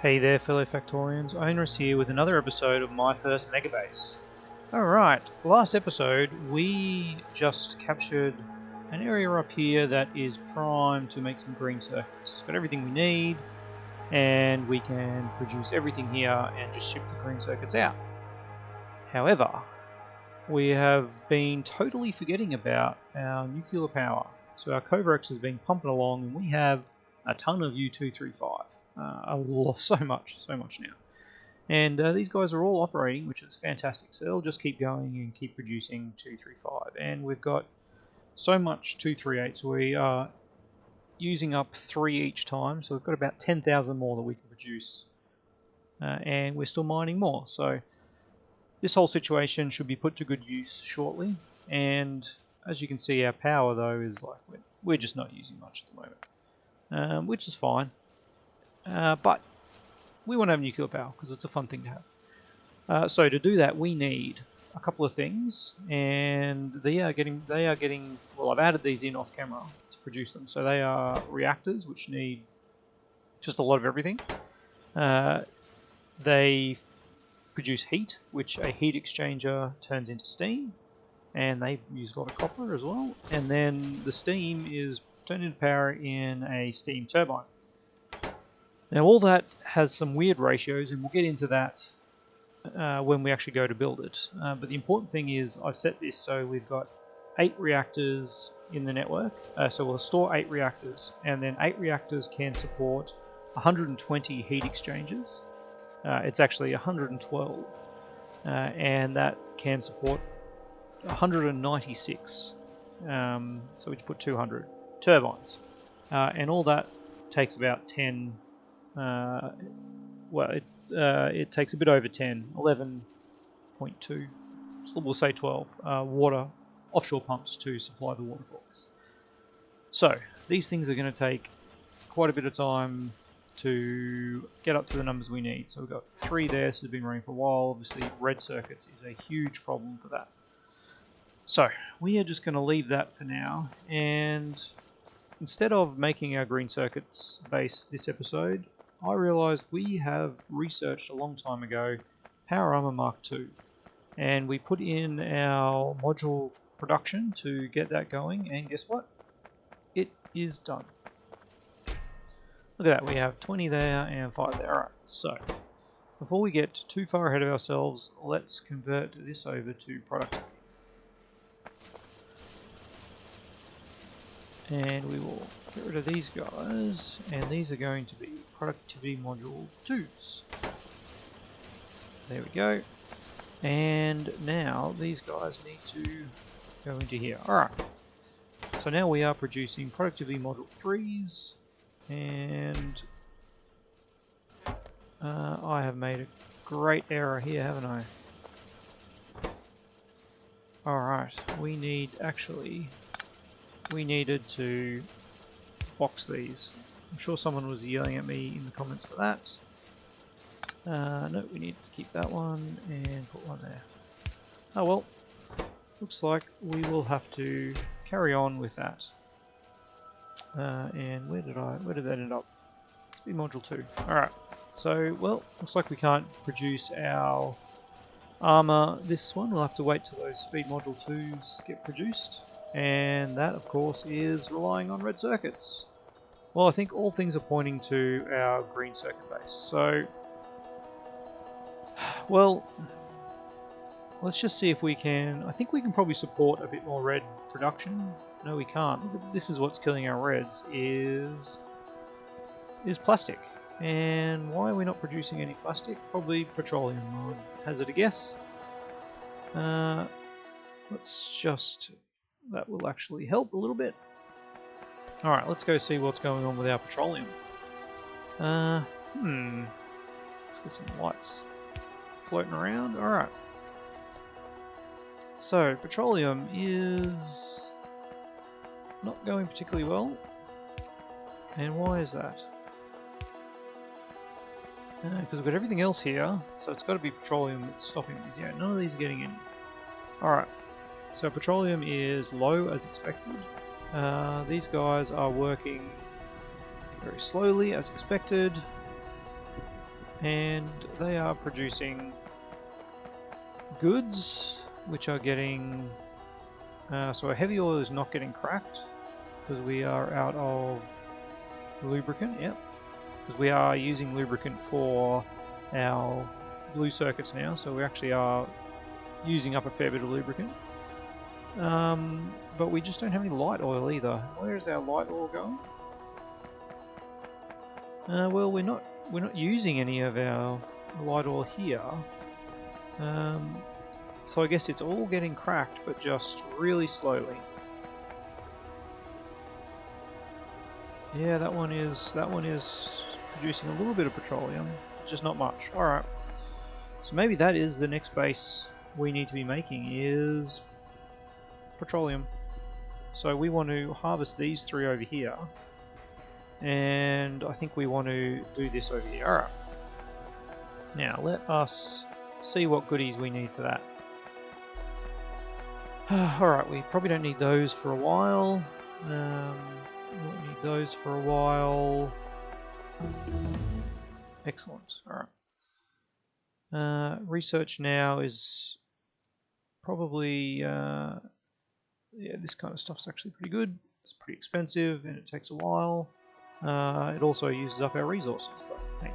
Hey there fellow Factorians, Onerous here with another episode of my first Megabase. Alright, last episode we just captured an area up here that is primed to make some green circuits. It's got everything we need and we can produce everything here and just ship the green circuits out. However, we have been totally forgetting about our nuclear power. So our Covrex has been pumping along and we have a ton of U235. So much now. And these guys are all operating, which is fantastic. So they'll just keep going and keep producing 235. And we've got so much 238, so we are using up 3 each time. So we've got about 10,000 more that we can produce. And we're still mining more. So this whole situation should be put to good use shortly. And as you can see, our power though is like we're just not using much at the moment, which is fine. But we want to have nuclear power because it's a fun thing to have. So to do that, we need a couple of things, and they are getting. Well, I've added these in off camera to produce them. So they are reactors, which need just a lot of everything. They produce heat, which a heat exchanger turns into steam, and they use a lot of copper as well. And then the steam is turned into power in a steam turbine. Now all that has some weird ratios, and we'll get into that when we actually go to build it. But the important thing is I've set this so we've got 8 reactors in the network. So we'll store 8 reactors, and then 8 reactors can support 120 heat exchangers. It's actually 112, and that can support 196. So we put 200 turbines, and all that takes about 10. It takes a bit over 10, 11.2, so we'll say 12 water offshore pumps to supply the waterfalls. So these things are going to take quite a bit of time to get up to the numbers we need. So we've got 3 there, so it's been running for a while. Obviously red circuits is a huge problem for that. So we are just going to leave that for now, and instead of making our green circuits base this episode, I realized we have researched a long time ago Power Armor Mark II, and we put in our module production to get that going, and guess what? It is done. Look at that, we have 20 there and 5 there. Alright, so before we get too far ahead of ourselves, let's convert this over to productivity. And we will get rid of these guys, and these are going to be productivity module 2s. There we go. And now these guys need to go into here. Alright. So now we are producing productivity module 3s, and I have made a great error here, haven't I? Alright, we needed to box these. I'm sure someone was yelling at me in the comments for that. No, we need to keep that one and put one there. Oh well, looks like we will have to carry on with that. And where did that end up? Speed module 2. Alright, so well, looks like we can't produce our armor this one. We'll have to wait till those speed module 2s get produced. And that, of course, is relying on red circuits. Well, I think all things are pointing to our green circuit base. So, well, let's just see if we can. I think we can probably support a bit more red production. No, we can't. This is what's killing our reds is plastic. And why are we not producing any plastic? Probably petroleum, I would hazard a guess. Let's just. That will actually help a little bit. Alright, let's go see what's going on with our petroleum. Let's get some lights floating around. Alright. So, petroleum is not going particularly well. And why is that? Because we've got everything else here, so it's got to be petroleum that's stopping these. Yeah, none of these are getting in. Alright. So petroleum is low as expected. These guys are working very slowly as expected. and they are producing goods which are getting so our heavy oil is not getting cracked because we are out of lubricant. Yep, because we are using lubricant for our blue circuits now, so we actually are using up a fair bit of lubricant. But we just don't have any light oil either. Where is our light oil going? Well, we're not using any of our light oil here. So I guess it's all getting cracked, but just really slowly. Yeah, that one is producing a little bit of petroleum, just not much. All right. So maybe that is the next base we need to be making is petroleum. So we want to harvest these three over here, and I think we want to do this over here. Alright. Now let us see what goodies we need for that. Alright, we probably don't need those for a while. We won't need those for a while. Excellent. Alright. Research now is probably yeah, this kind of stuff's actually pretty good. It's pretty expensive and it takes a while. It also uses up our resources, but hey,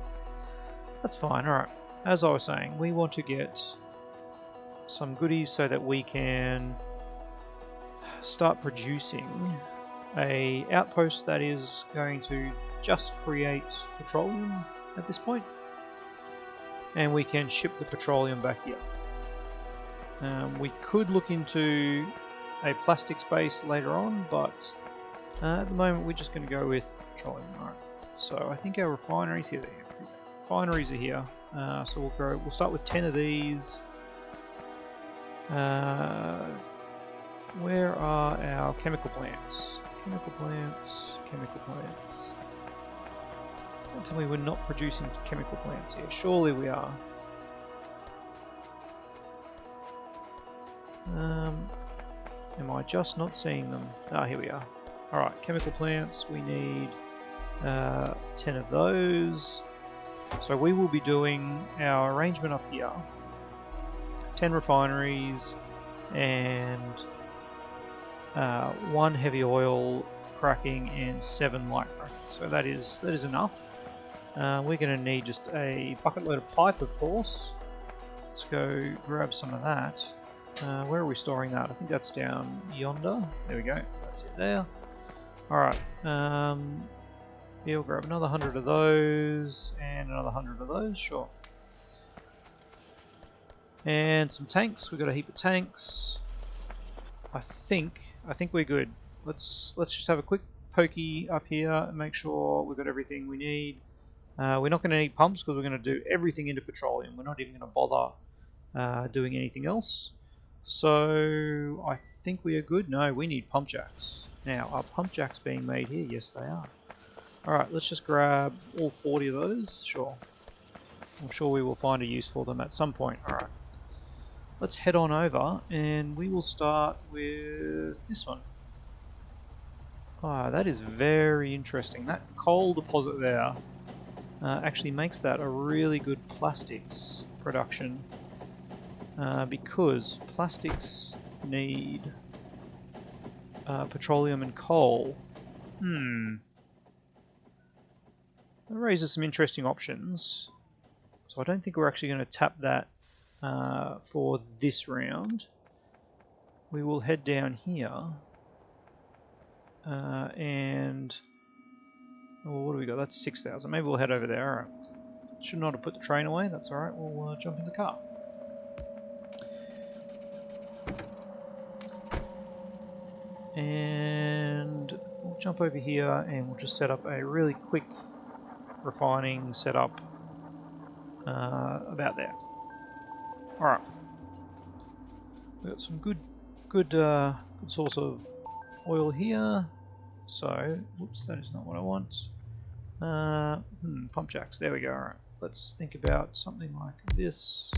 that's fine. Alright, as I was saying, we want to get some goodies so that we can start producing a outpost that is going to just create petroleum at this point, and we can ship the petroleum back here. We could look into a plastics base later on, but at the moment we're just going to go with petroleum. Alright, so I think our refineries here. Refineries are here, so we'll start with 10 of these. Where are our chemical plants? Chemical plants. Don't tell me we're not producing chemical plants here. Surely we are. Am I just not seeing them? Ah, here we are. Alright, chemical plants, we need 10 of those. So we will be doing our arrangement up here. 10 refineries and 1 heavy oil cracking and 7 light cracking. So that is enough. We're going to need just a bucket load of pipe, of course. Let's go grab some of that. Where are we storing that? I think that's down yonder. There we go. That's it there. Alright. Yeah, we'll grab another 100 of those and another 100 of those. Sure. And some tanks. We've got a heap of tanks. I think we're good. Let's just have a quick pokey up here and make sure we've got everything we need. We're not going to need pumps because we're going to do everything into petroleum. We're not even going to bother doing anything else. So I think we are good. No, we need pump jacks. Now, are pump jacks being made here? Yes, they are. Alright, let's just grab all 40 of those. Sure. I'm sure we will find a use for them at some point. Alright. Let's head on over and we will start with this one. Ah, that is very interesting. That coal deposit there actually makes that a really good plastics production. Because plastics need petroleum and coal. That raises some interesting options. So I don't think we're actually going to tap that for this round. We will head down here and what do we got? That's 6,000. Maybe we'll head over there. Alright. Should not have put the train away. That's alright. We'll jump in the car. And we'll jump over here and we'll just set up a really quick refining setup about there. Alright. We've got some good source of oil here. So, whoops, that is not what I want. Pump jacks, there we go. Alright, let's think about something like this.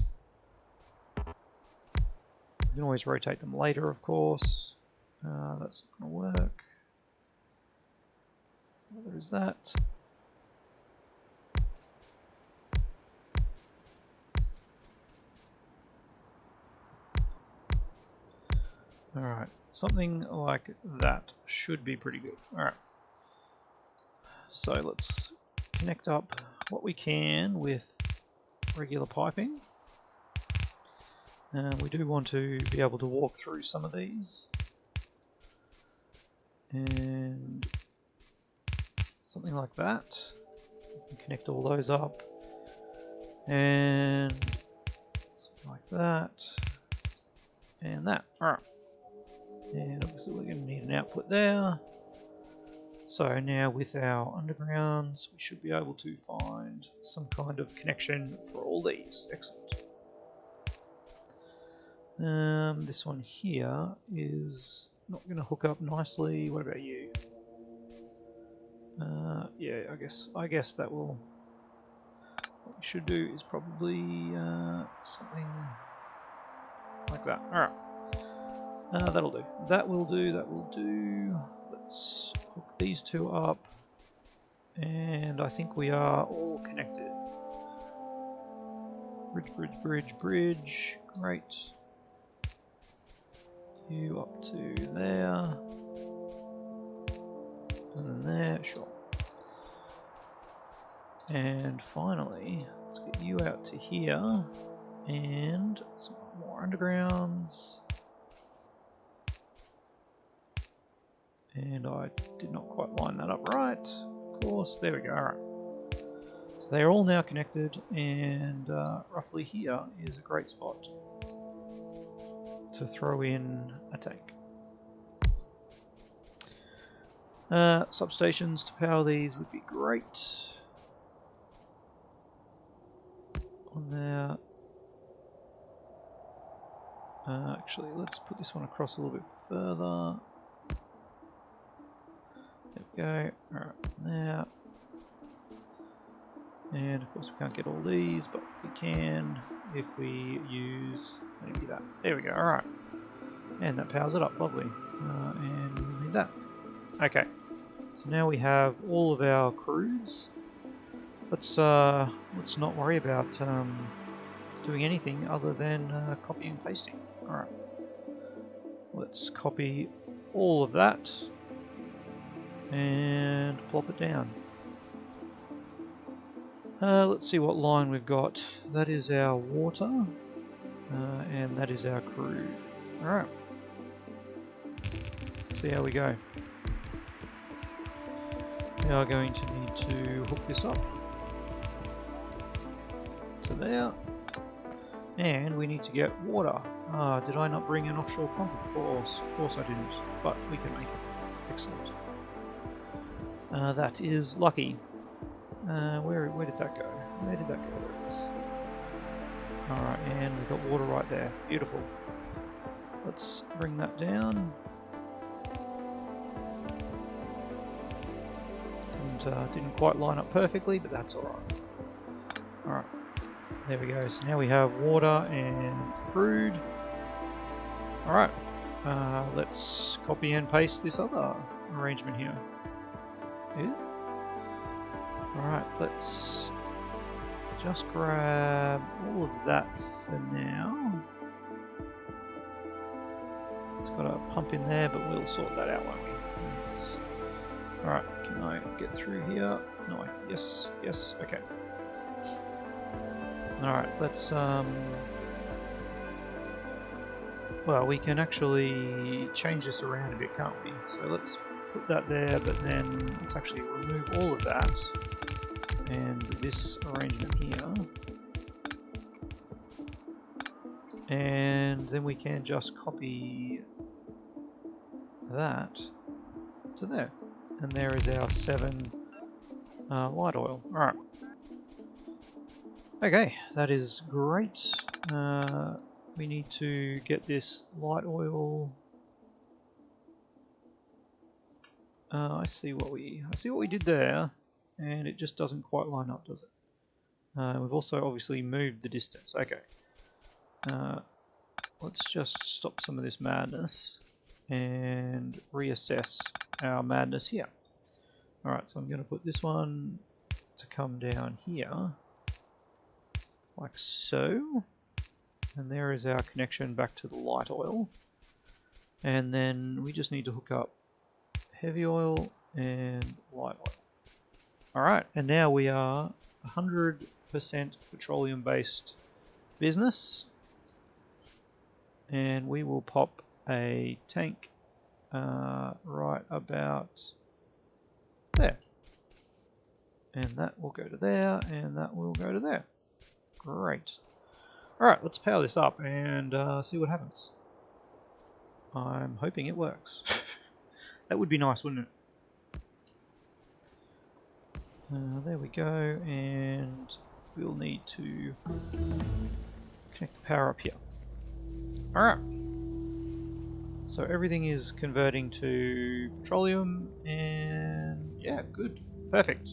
We can always rotate them later, of course. That's not going to work. There's that. Alright, something like that should be pretty good. Alright, so let's connect up what we can with regular piping. We do want to be able to walk through some of these. And something like that. We can connect all those up. And something like that. And that. Alright. And obviously we're going to need an output there. So now with our undergrounds, we should be able to find some kind of connection for all these. Excellent. This one here is not going to hook up nicely. What about you? Yeah, I guess that will. What we should do is probably something like that. All right, that'll do. That will do. That will do. Let's hook these two up, and I think we are all connected. Bridge, bridge, bridge, bridge. Great. You up to there. And then there, sure. And finally, let's get you out to here. And some more undergrounds. And I did not quite line that up right. Of course, there we go. Alright. So they're all now connected, and roughly here is a great spot to throw in a tank. Substations to power these would be great. On there. Actually, let's put this one across a little bit further. There we go. Alright, there. And of course we can't get all these, but we can if we use maybe that. There we go, alright. And that powers it up, lovely. And we need that. Okay. So now we have all of our crudes. Let's not worry about doing anything other than copy and pasting. Alright. Let's copy all of that and plop it down. Let's see what line we've got. That is our water, and that is our crude. Alright. See how we go. We are going to need to hook this up to there. And we need to get water. Did I not bring an offshore pump? Of course I didn't, but we can make it. Excellent. That is lucky. Where did that go? Where did that go? There it is. Alright, and we've got water right there. Beautiful. Let's bring that down. And didn't quite line up perfectly, but that's alright. Alright, there we go. So now we have water and crude. Alright, let's copy and paste this other arrangement here. Yeah. Alright, let's just grab all of that for now. It's got a pump in there, but we'll sort that out, won't we? Alright, can I get through here? No, yes, okay. Alright, let's, well, we can actually change this around a bit, can't we? So let's put that there, but then let's actually remove all of that. And this arrangement here. And then we can just copy that to there. And there is our 7 light oil. Alright. Okay, that is great. We need to get this light oil. I see what we did there, and it just doesn't quite line up, does it? We've also obviously moved the distance. Okay. Let's just stop some of this madness and reassess our madness here. Alright, so I'm going to put this one to come down here, like so. And there is our connection back to the light oil. And then we just need to hook up heavy oil and light oil. Alright, and now we are 100% petroleum based business. And we will pop a tank right about there. And that will go to there, and that will go to there. Great. Alright, let's power this up and see what happens. I'm hoping it works. That would be nice, wouldn't it? There we go, and we'll need to connect the power up here. Alright. So everything is converting to petroleum, and yeah, good. Perfect.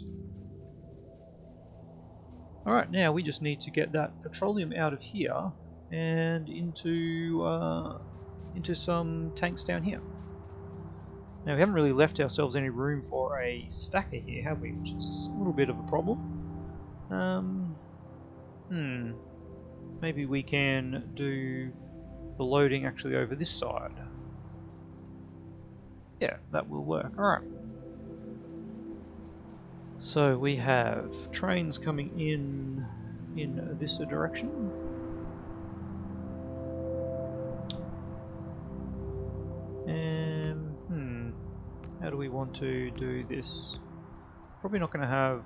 Alright, now we just need to get that petroleum out of here and into some tanks down here. Now we haven't really left ourselves any room for a stacker here, have we? Which is a little bit of a problem. Maybe we can do the loading actually over this side. Yeah, that will work. Alright. So we have trains coming in this direction. How do we want to do this? Probably not going to have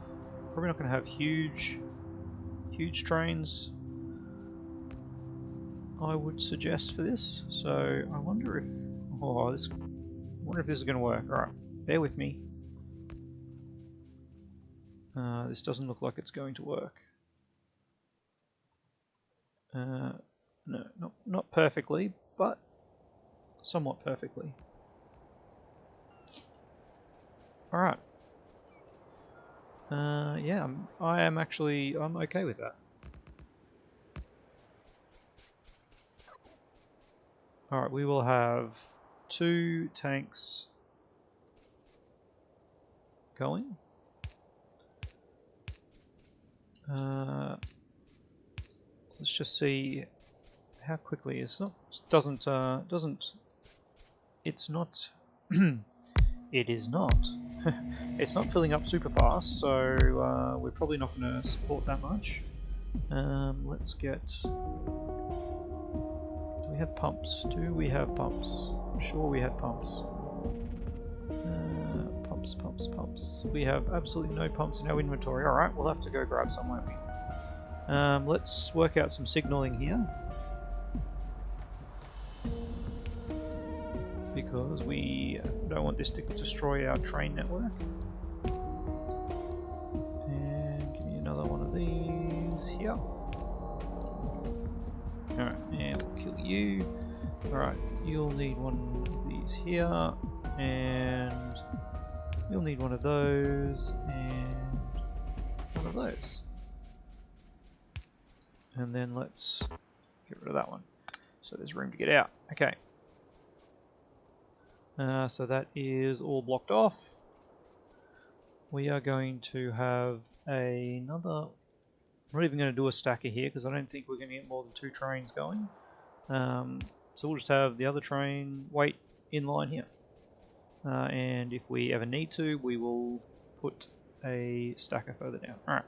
huge trains, I would suggest, for this. So I wonder if this is going to work. All right, bear with me. This doesn't look like it's going to work. No, not perfectly, but somewhat perfectly. All right. Yeah, I'm okay with that. All right, we will have 2 tanks going. Let's just see how quickly it's not. It is not. It's not filling up super fast, so we're probably not going to support that much. Let's get. Do we have pumps? Do we have pumps? I'm sure we had pumps. Pumps. We have absolutely no pumps in our inventory. Alright, we'll have to go grab some, won't we? Let's work out some signaling here. Because we don't want this to destroy our train network. And give me another one of these here. Alright, and we'll kill you. Alright, you'll need one of these here, and you'll need one of those, and one of those. And then let's get rid of that one. So there's room to get out. Okay. So that is all blocked off. We are going to have another. I'm not even going to do a stacker here because I don't think we're going to get more than 2 trains going. So we'll just have the other train wait in line here. And if we ever need to, we will put a stacker further down. Alright.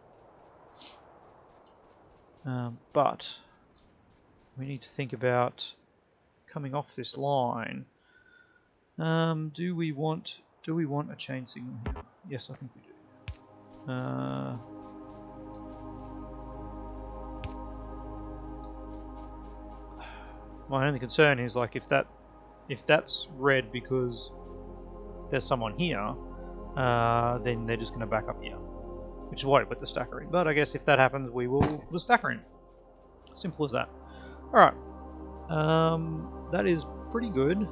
But we need to think about coming off this line. Do we want a chain signal here? Yes, I think we do. My only concern is, like, if that's red because there's someone here, then they're just going to back up here, which is why I put the stacker in. But I guess if that happens, we will put a stacker in. Simple as that. All right, that is pretty good.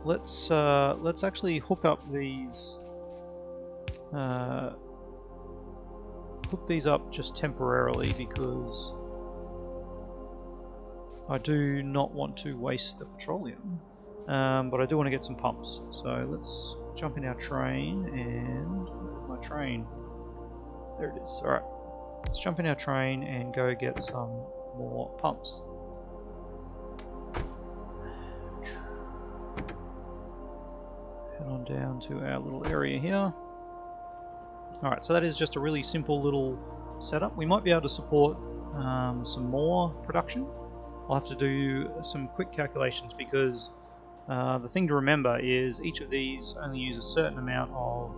Let's actually hook up these. Hook these up just temporarily because I do not want to waste the petroleum, but I do want to get some pumps. So let's jump in our train and where's my train? There it is. All right, let's jump in our train and go get some more pumps. Head on down to our little area here. Alright, so that is just a really simple little setup. We might be able to support some more production. I'll have to do some quick calculations because the thing to remember is each of these only use a certain amount of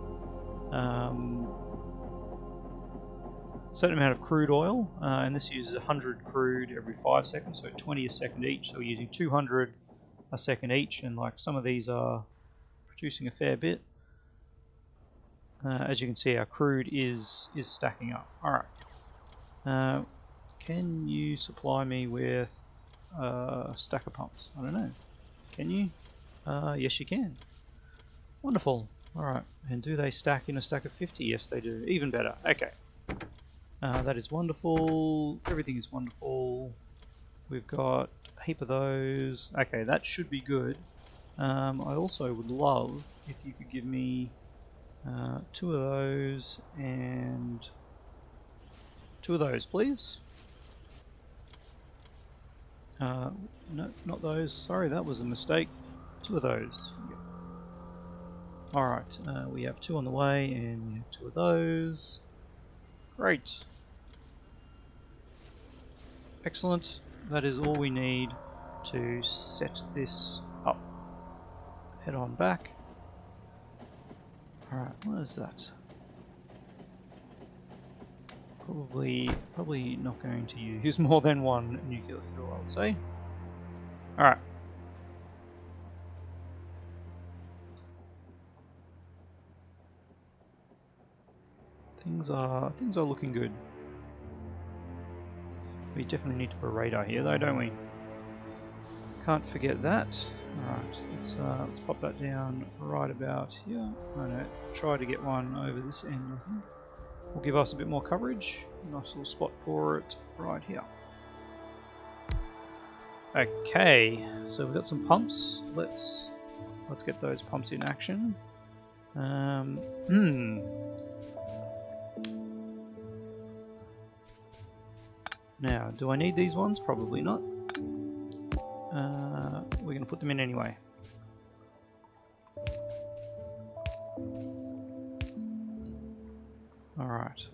crude oil, and this uses 100 crude every 5 seconds, so 20 a second each. So we're using 200 a second each, and like some of these are producing a fair bit. As you can see, our crude is stacking up. All right. Can you supply me with stacker pumps? I don't know. Can you? Yes, you can. Wonderful. Alright, and do they stack in a stack of 50? Yes, they do. Even better. Okay. That is wonderful. Everything is wonderful. We've got a heap of those. Okay, that should be good. I also would love if you could give me 2 of those and 2 of those, please. No, not those. Sorry, that was a mistake. 2 of those. Yep. Alright, we have 2 on the way, and we have 2 of those. Great. Excellent. That is all we need to set this up. Head on back. Alright, what is that? Probably not going to use more than 1 nuclear fuel, I would say. Alright. Things are looking good. We definitely need to put a radar here though, don't we? Can't forget that. Alright, let's pop that down right about here. I know, try to get one over this end, I think. Will give us a bit more coverage. Nice little spot for it right here. Okay, so we've got some pumps. Let's get those pumps in action. Now, do I need these ones? Probably not. We're going to put them in anyway. Alright.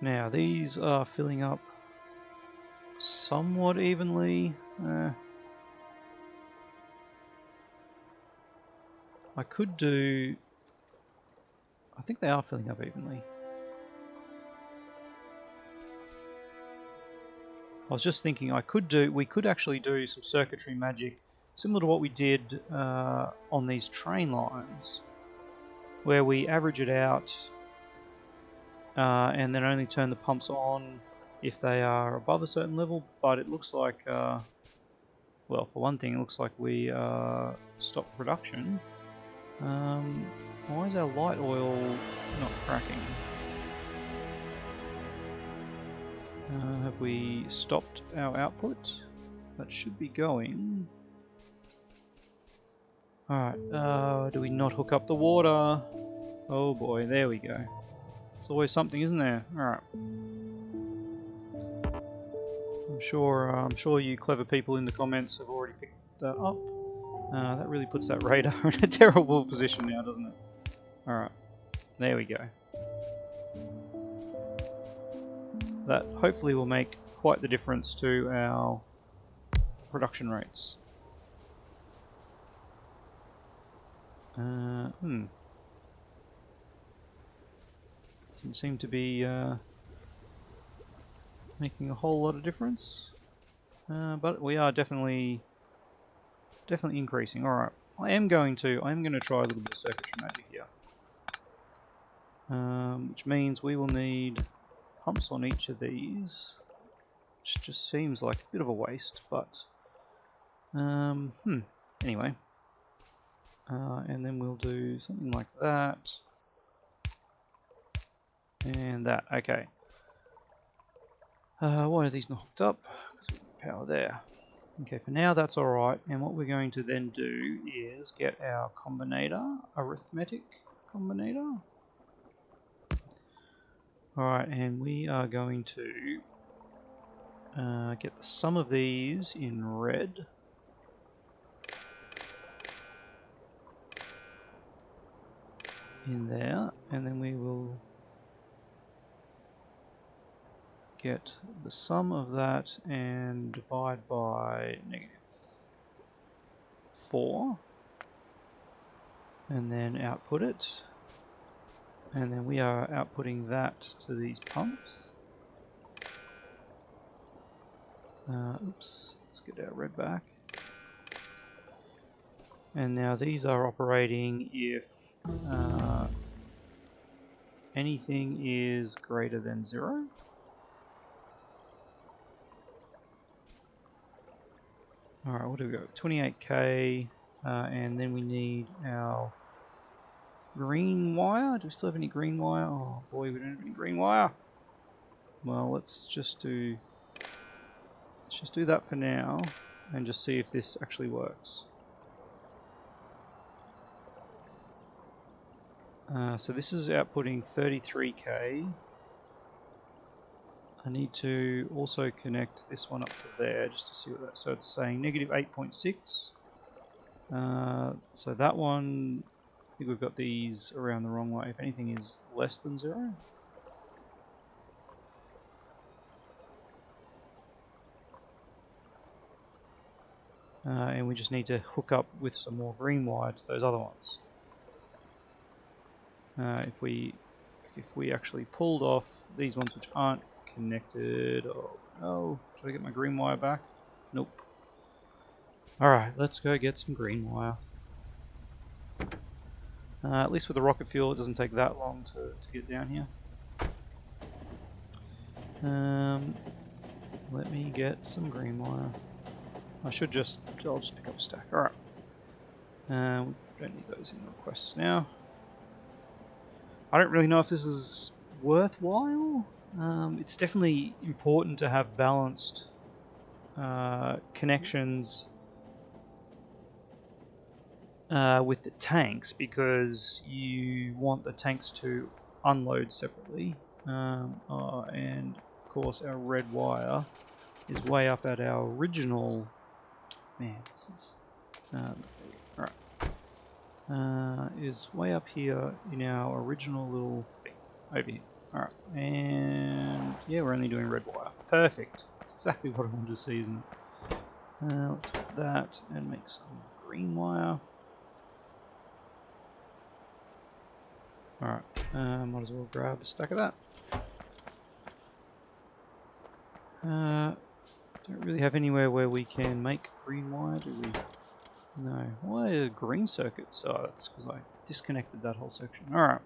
Now, these are filling up somewhat evenly. I could do... I think they are filling up evenly. I was just thinking we could actually do some circuitry magic similar to what we did on these train lines, where we average it out and then only turn the pumps on if they are above a certain level. But it looks like, well, for one thing, it looks like we stopped production. Why is our light oil not cracking? Have we stopped our output? That should be going. Alright, do we not hook up the water? Oh boy, there we go. It's always something, isn't there? Alright. I'm sure you clever people in the comments have already picked that up. That really puts that radar in a terrible position now, doesn't it? Alright, there we go. That hopefully will make quite the difference to our production rates. Doesn't seem to be making a whole lot of difference, but we are definitely increasing. Alright, I am going to try a little bit of circuitry magic here, which means we will need pumps on each of these, which just seems like a bit of a waste, but anyway, and then we'll do something like that and that. Okay, why are these not hooked up? Because we've got power there. Okay, for now that's alright, and what we're going to then do is get our combinator, arithmetic combinator. Alright, and we are going to get the sum of these in red. In there, and then we will get the sum of that and divide by -4, and then output it, and then we are outputting that to these pumps. Oops, let's get our red back. And now these are operating if anything is greater than 0. Alright, what do we got? 28k, and then we need our green wire. Do we still have any green wire? Oh boy, we don't have any green wire. Well, let's just do that for now, and just see if this actually works. So this is outputting 33k. I need to also connect this one up to there just to see what that. So it's saying -8.6. So that one, I think we've got these around the wrong way. If anything is less than 0. And we just need to hook up with some more green wire to those other ones. If we actually pulled off these ones which aren't connected, oh, should I get my green wire back? Nope. Alright, let's go get some green wire. At least with the rocket fuel it doesn't take that long to get down here. Let me get some green wire. I'll just pick up a stack. Alright. We don't need those in requests now. I don't really know if this is worthwhile. It's definitely important to have balanced connections with the tanks, because you want the tanks to unload separately. And of course our red wire is way up at our original. Man, this is alright. Is way up here in our original little thing over here. Alright, and yeah, we're only doing red wire. Perfect. That's exactly what I wanted to see, isn't it? Let's get that and make some green wire. Alright, might as well grab a stack of that. Don't really have anywhere where we can make green wire, do we? No. Why are green circuits? Oh, that's because I disconnected that whole section. Alright.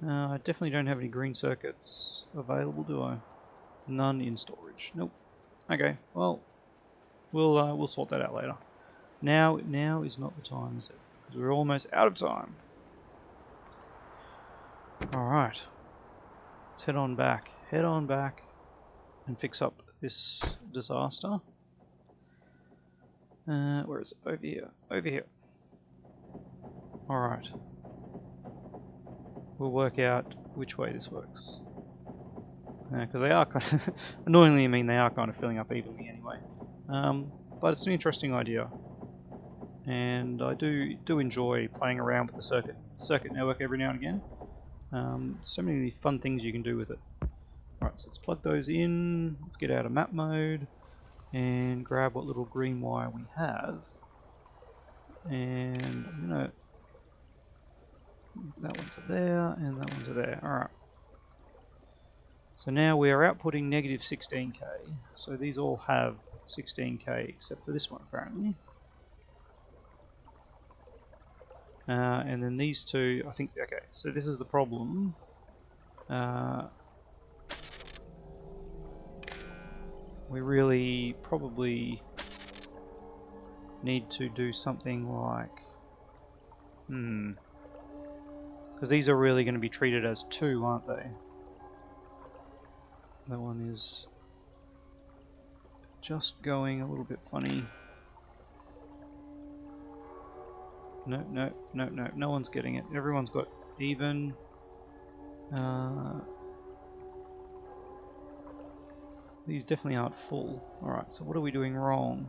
I definitely don't have any green circuits available, do I? None in storage. Nope. Okay, well, we'll sort that out later. Now is not the time, is it? Because we're almost out of time. Alright. Let's head on back. Head on back and fix up this disaster. Where is it? Over here. Over here. Alright. We'll work out which way this works. Because they are kind of annoyingly, I mean, they are kind of filling up evenly anyway. But it's an interesting idea, and I do enjoy playing around with the circuit network every now and again. So many fun things you can do with it. Alright, so let's plug those in. Let's get out of map mode and grab what little green wire we have. And I'm gonna that one to there and that one to there. Alright. So now we are outputting -16k. So these all have 16k except for this one apparently. And then these two, I think, okay, so this is the problem. We really probably need to do something like, because these are really going to be treated as 2, aren't they? That one is just going a little bit funny. No one's getting it. Everyone's got even. These definitely aren't full. Alright, so what are we doing wrong?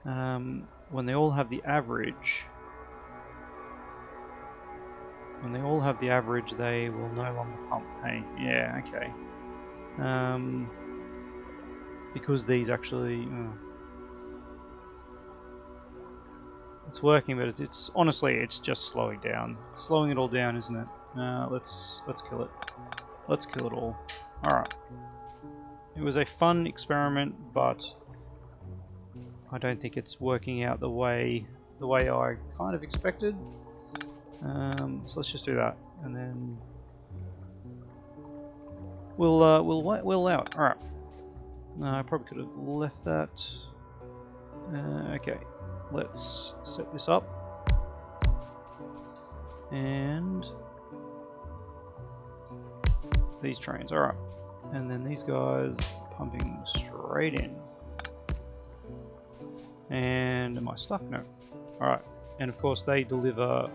When they all have the average... When they all have the average, they will no longer pump. Hey, yeah, okay. Because these actually... it's working, but it's honestly, it's just slowing down. Slowing it all down, isn't it? Let's kill it. Let's kill it all. Alright. It was a fun experiment, but I don't think it's working out the way I kind of expected. So let's just do that, and then we'll allow it. All right. I probably could have left that. Okay, let's set this up, and these trains. All right, and then these guys pumping straight in. And am I stuck? No. All right, and of course they deliver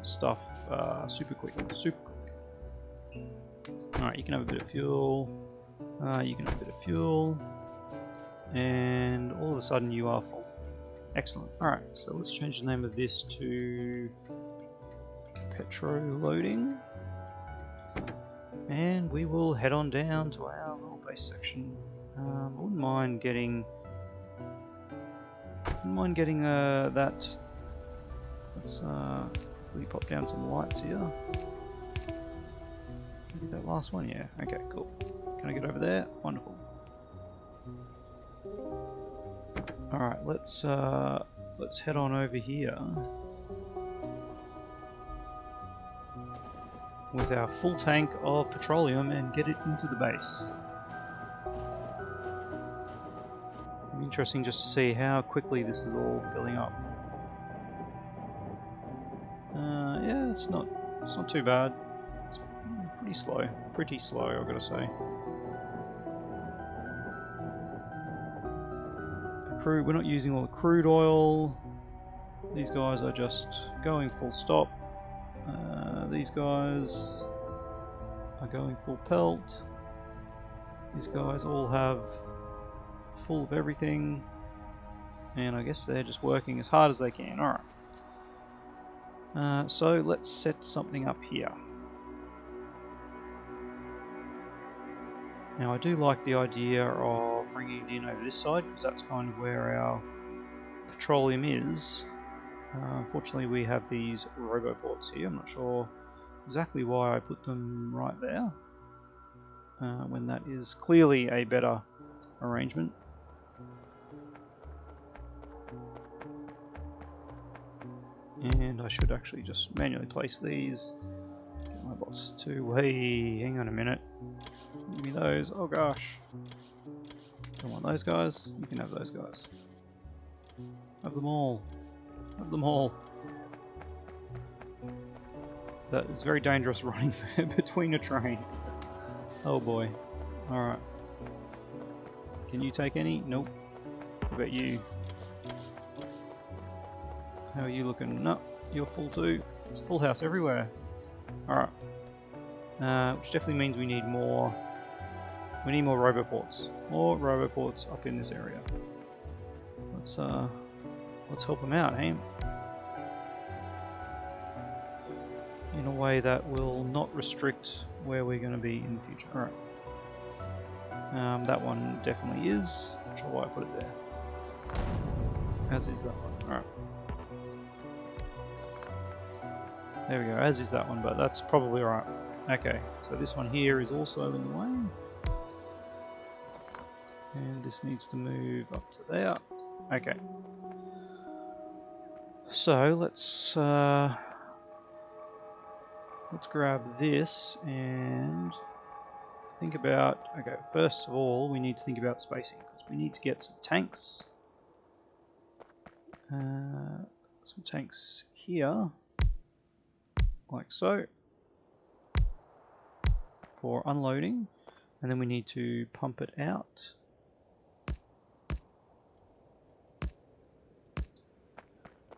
stuff super quick. Alright, you can have a bit of fuel, you can have a bit of fuel, and all of a sudden you are full. Excellent. Alright, so let's change the name of this to Petroleum, and we will head on down to our little base section. I wouldn't mind getting that. Let's we pop down some lights here. Maybe that last one, yeah. Okay, cool. Can I get over there? Wonderful. All right, let's head on over here with our full tank of petroleum and get it into the base. It'll be interesting just to see how quickly this is all filling up. Yeah, it's not too bad. It's pretty slow, I've got to say. We're not using all the crude oil. These guys are just going full stop. These guys are going full pelt. These guys all have full of everything, and I guess they're just working as hard as they can. Alright. So let's set something up here. Now I do like the idea of bringing it in over this side, because that's kind of where our petroleum is. Unfortunately we have these roboports here. I'm not sure exactly why I put them right there, when that is clearly a better arrangement. And I should actually just manually place these. Get my bots to, hey, hang on a minute. Give me those, oh gosh. Don't want those guys, you can have those guys. Have them all. Have them all. That is very dangerous running between a train. Oh boy. Alright. Can you take any? Nope. What about you? How are you looking? No, you're full too. It's a full house everywhere. Alright. Which definitely means we need more. We need more roboports. More roboports up in this area. Let's help them out, hey? In a way that will not restrict where we're going to be in the future. Alright. That one definitely is. Not sure why I put it there. As is that one. Alright. There we go, as is that one, but that's probably alright. Okay, so this one here is also in the way. And this needs to move up to there. Okay. So let's grab this and think about, okay, first of all we need to think about spacing, because we need to get some tanks. Some tanks here, like so, for unloading, and then we need to pump it out.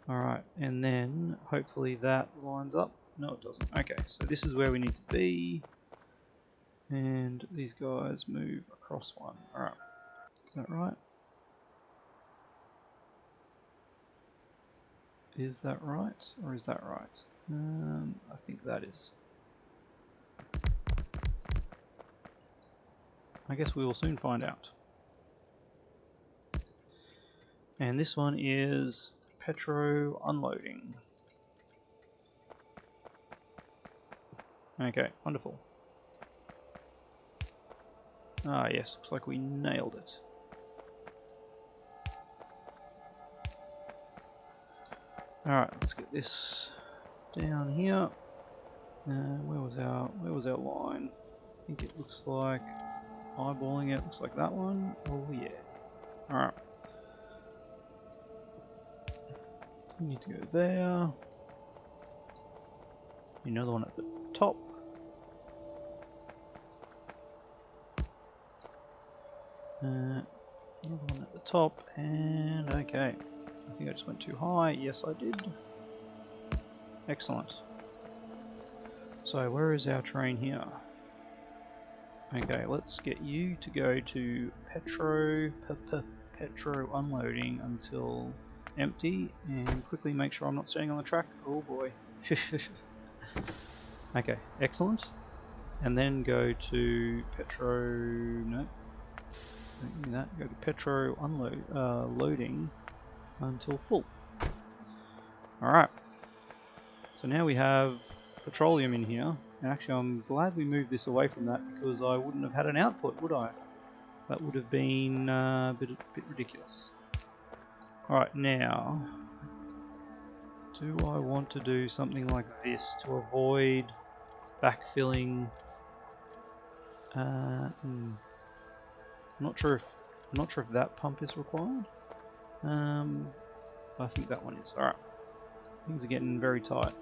Alright, and then hopefully that lines up. No, it doesn't. Okay, so this is where we need to be. And these guys move across one. Alright. Is that right? Is that right? Or is that right? I think that is. I guess we will soon find out. And this one is Petro unloading. Okay, wonderful. Ah yes, looks like we nailed it. Alright, let's get this down here. Where was our line? I think it looks like, eyeballing it, looks like that one. Oh yeah. Alright. We need to go there. Another one at the top. Another one at the top, and okay. I think I just went too high. Yes, I did. Excellent. So where is our train here? Okay, let's get you to go to Petro unloading until empty, and quickly make sure I'm not staying on the track. Oh boy. Okay, excellent. And then go to Petro. No, don't do that. Go to Petro loading until full. Alright. So now we have petroleum in here. And actually I'm glad we moved this away from that, because I wouldn't have had an output, would I? That would have been a bit ridiculous. Alright, now, do I want to do something like this to avoid backfilling? I'm not sure if that pump is required. I think that one is. Alright. Things are getting very tight.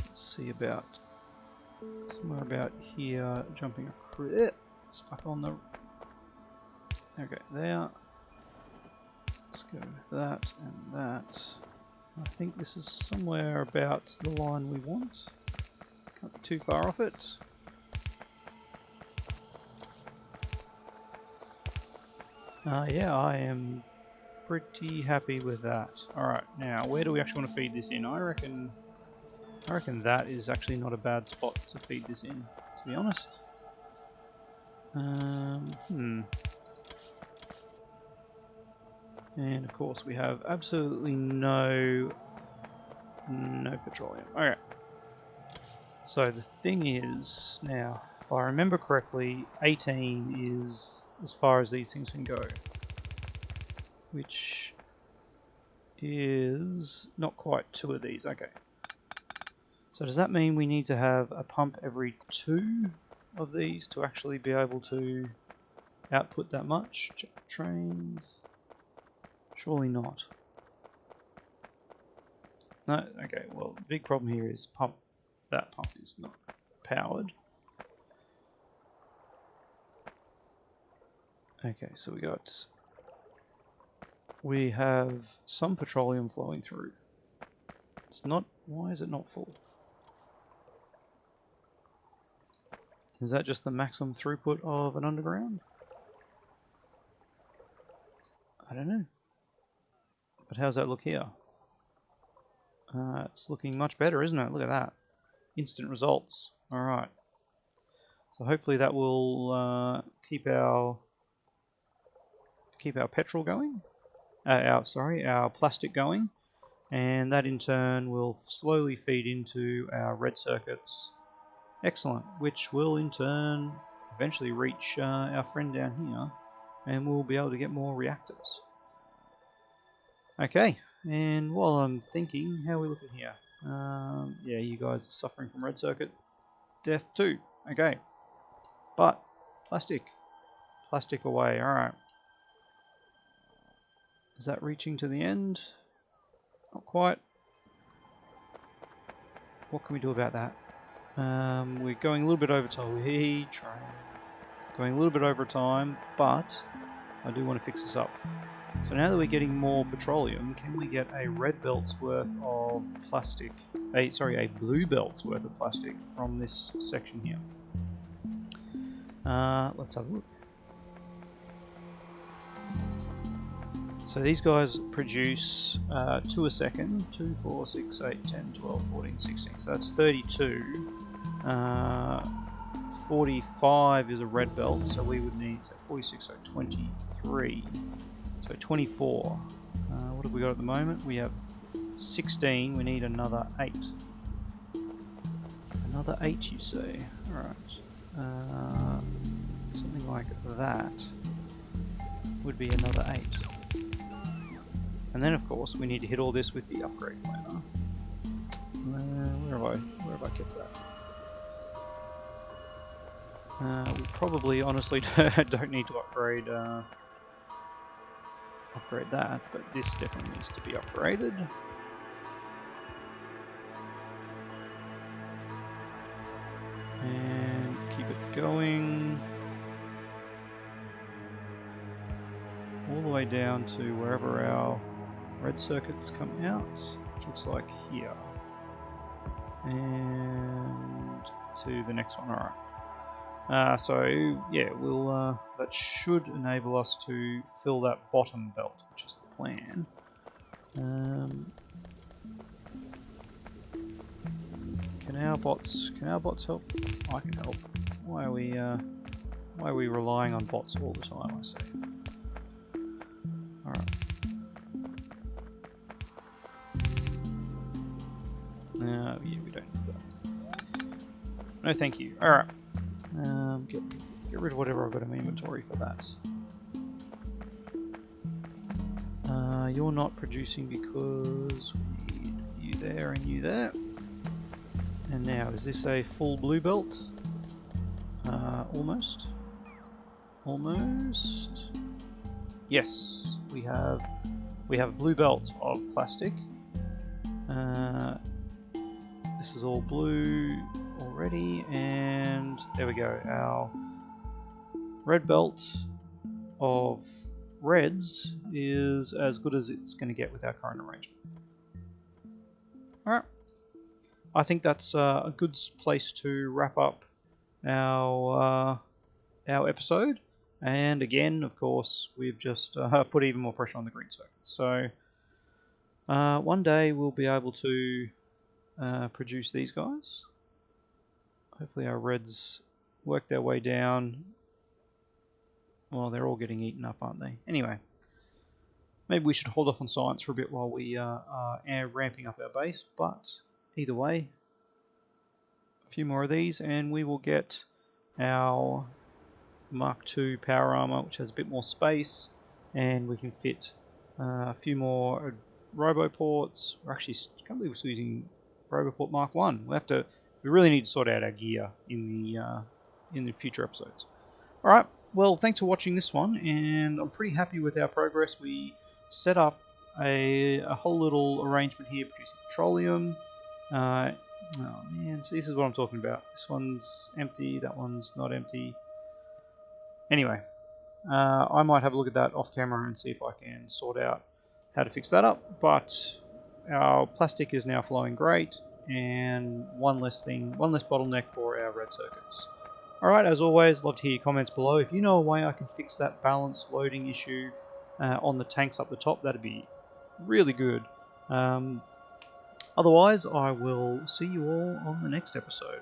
Let's see about somewhere about here, jumping across, stuck on the, okay, there. Let's go with that and that. I think this is somewhere about the line we want. Can't be too far off it. Yeah, I am pretty happy with that. Alright, now where do we actually want to feed this in? I reckon that is actually not a bad spot to feed this in, to be honest. And of course we have absolutely no petroleum. Okay. So the thing is, now, if I remember correctly, 18 is as far as these things can go. Which is not quite 2 of these, okay. So does that mean we need to have a pump every 2 of these to actually be able to output that much? Trains? Surely not. No, okay, well the big problem here is that pump is not powered. Okay, so we have some petroleum flowing through. It's not, why is it not full? Is that just the maximum throughput of an underground? I don't know. But how's that look here? It's looking much better, isn't it? Look at that. Instant results. Alright. So hopefully that will keep our petrol going. Our plastic going. And that in turn will slowly feed into our red circuits. Excellent. Which will in turn eventually reach our friend down here. And we'll be able to get more reactors. Okay. And while I'm thinking, how are we looking here? Yeah, you guys are suffering from red circuit death too. Okay. But, plastic away, alright. Is that reaching to the end? Not quite. What can we do about that? We're going a little bit over time. Train. Going a little bit over time, but I do want to fix this up. So now that we're getting more petroleum, can we get a red belt's worth of plastic, a blue belt's worth of plastic from this section here? Let's have a look. So these guys produce 2 a second, 2, 4, 6, 8, 10, 12, 14, 16, so that's 32. 45 is a red belt, so we would need, so 46, so 23. So 24. What have we got at the moment? We have 16. We need another 8. Another 8, you say? Alright. Something like that would be another 8. And then, of course, we need to hit all this with the upgrade planner. Where have I kept that? We probably, honestly, don't need to upgrade that, but this definitely needs to be upgraded. And keep it going all the way down to wherever our red circuits come out, which looks like here. And to the next one, alright. So yeah, we'll that should enable us to fill that bottom belt, which is the plan. Can our bots help? I can help. Why are we relying on bots all the time, I say? Alright. Yeah, we don't need that. No thank you. Alright. Get rid of whatever I've got in my inventory for that. You're not producing because we need you there and you there. And now, is this a full blue belt? Almost. Almost. Yes, we have a blue belt of plastic. This is all blue already, and there we go. Our red belt of reds is as good as it's going to get with our current arrangement. Alright, I think that's a good place to wrap up our episode. And again, of course, we've just put even more pressure on the green circuit. So one day we'll be able to produce these guys. Hopefully our reds work their way down. Well, they're all getting eaten up, aren't they? Anyway, maybe we should hold off on science for a bit while we are ramping up our base. But either way, a few more of these and we will get our Mark II power armor, which has a bit more space, and we can fit a few more roboports. We're actually, I can't believe we're still using Roboport Mark 1. We really need to sort out our gear in the future episodes. Alright, well, thanks for watching this one, and I'm pretty happy with our progress. We set up a whole little arrangement here producing petroleum. Oh man, so this is what I'm talking about. This one's empty, that one's not empty. Anyway, I might have a look at that off camera and see if I can sort out how to fix that up, but our plastic is now flowing great, and one less bottleneck for our red circuits. Alright, as always, love to hear your comments below. If you know a way I can fix that balance loading issue on the tanks up the top, that'd be really good. Otherwise, I will see you all on the next episode.